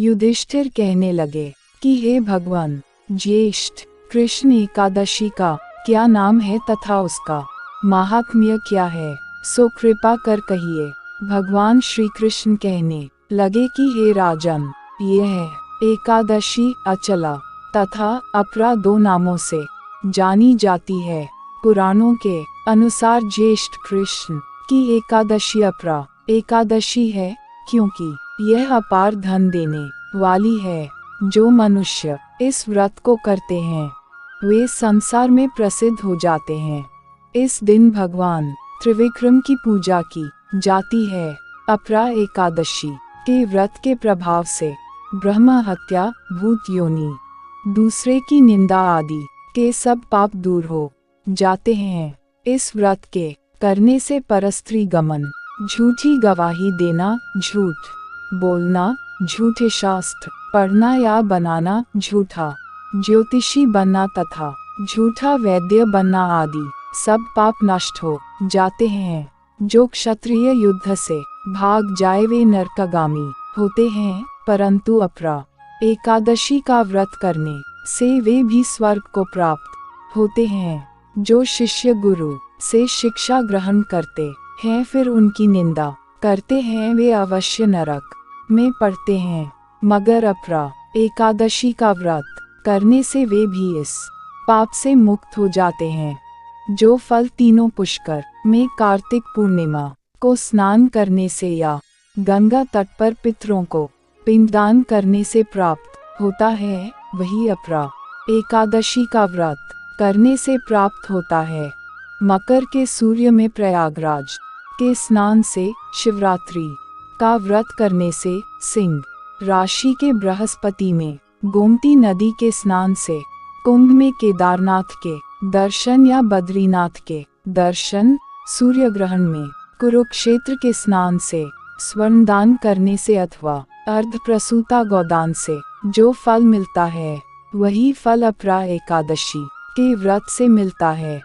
युधिष्ठिर कहने लगे कि हे भगवान, ज्येष्ठ कृष्ण एकादशी का क्या नाम है तथा उसका महात्म्य क्या है, सो कृपा कर कहिए। भगवान श्री कृष्ण कहने लगे कि हे राजन, यह एकादशी अचला तथा अपरा 2 नामों से जानी जाती है। पुराणों के अनुसार ज्येष्ठ कृष्ण की एकादशी अपरा एकादशी है, क्योंकि यह अपार धन देने वाली है। जो मनुष्य इस व्रत को करते हैं वे संसार में प्रसिद्ध हो जाते हैं। इस दिन भगवान त्रिविक्रम की पूजा की जाती है। अपरा एकादशी के व्रत के प्रभाव से ब्रह्म हत्या, भूत योनि, दूसरे की निंदा आदि के सब पाप दूर हो जाते हैं। इस व्रत के करने से परस्त्री गमन, झूठी गवाही देना, झूठ बोलना, झूठे शास्त्र पढ़ना या बनाना, झूठा ज्योतिषी बनना तथा झूठा वैद्य बनना आदि सब पाप नष्ट हो जाते हैं। जो क्षत्रिय युद्ध से भाग जाए वे नरकगामी होते हैं, परंतु अपरा एकादशी का व्रत करने से वे भी स्वर्ग को प्राप्त होते हैं। जो शिष्य गुरु से शिक्षा ग्रहण करते हैं फिर उनकी निंदा करते हैं वे अवश्य नरक में पड़ते हैं। मगर अपरा एकादशी का व्रत करने से वे भी इस पाप से मुक्त हो जाते हैं। जो फल तीनों पुष्कर में कार्तिक पूर्णिमा को स्नान करने से या गंगा तट पर पितरों को पिंडदान करने से प्राप्त होता है, वही अपरा एकादशी का व्रत करने से प्राप्त होता है। मकर के सूर्य में प्रयागराज के स्नान से, शिवरात्रि का व्रत करने से, सिंह राशि के बृहस्पति में गोमती नदी के स्नान से, कुंभ में केदारनाथ के दर्शन या बद्रीनाथ के दर्शन, सूर्य ग्रहण में कुरुक्षेत्र के स्नान से, स्वर्णदान करने से अथवा अर्धप्रसूता गोदान से जो फल मिलता है वही फल अपरा एकादशी के व्रत से मिलता है।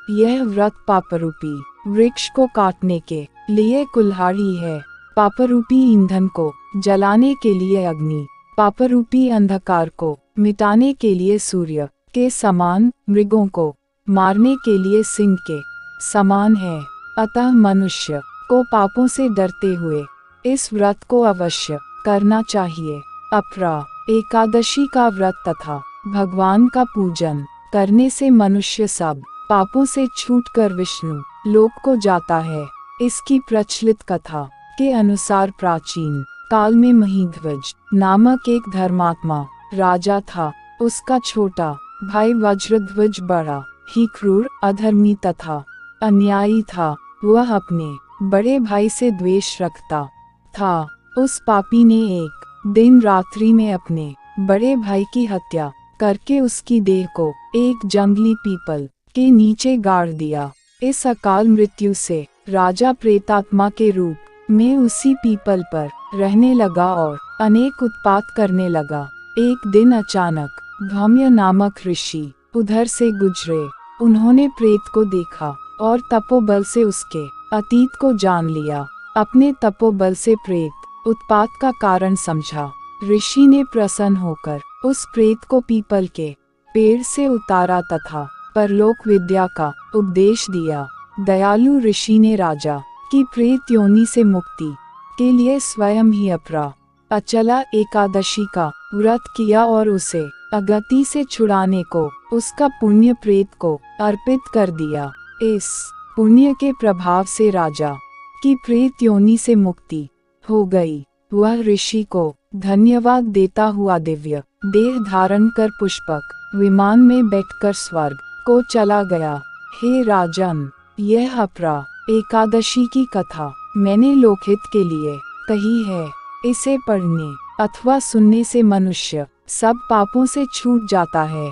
यह व्रत पापरूपी वृक्ष को काटने के लिए कुल्हाड़ी है, पापरूपी ईंधन को जलाने के लिए अग्नि, पापरूपी अंधकार को मिटाने के लिए सूर्य के समान, मृगों को मारने के लिए सिंह के समान है। अतः मनुष्य को पापों से डरते हुए इस व्रत को अवश्य करना चाहिए। अपरा एकादशी का व्रत तथा भगवान का पूजन करने से मनुष्य सब पापों से छूटकर विष्णु लोक को जाता है। इसकी प्रचलित कथा के अनुसार प्राचीन काल में महीध्वज नामक एक धर्मात्मा राजा था। उसका छोटा भाई वज्रध्वज बड़ा ही क्रूर, अधर्मी तथा अन्यायी था। वह अपने बड़े भाई से द्वेष रखता था। उस पापी ने एक दिन रात्रि में अपने बड़े भाई की हत्या करके उसकी देह को एक जंगली पीपल के नीचे गाड़ दिया। इस अकाल मृत्यु से राजा प्रेतात्मा के रूप में उसी पीपल पर रहने लगा और अनेक उत्पात करने लगा। एक दिन अचानक धौम्य नामक ऋषि उधर से गुजरे। उन्होंने प्रेत को देखा और तपोबल से उसके अतीत को जान लिया। अपने तपोबल से प्रेत उत्पात का कारण समझा। ऋषि ने प्रसन्न होकर उस प्रेत को पीपल के पेड़ से उतारा तथा परलोक विद्या का उपदेश दिया। दयालु ऋषि ने राजा की प्रेत योनि से मुक्ति के लिए स्वयं ही अपरा अचला एकादशी का व्रत किया और उसे अगति से छुड़ाने को उसका पुण्य प्रेत को अर्पित कर दिया। इस पुण्य के प्रभाव से राजा की प्रेत योनि से मुक्ति हो गई। वह ऋषि को धन्यवाद देता हुआ दिव्य देह धारण कर पुष्पक विमान में बैठकर स्वर्ग को चला गया। हे राजन, यह अपरा एकादशी की कथा मैंने लोकहित के लिए कही है। इसे पढ़ने अथवा सुनने से मनुष्य सब पापों से छूट जाता है।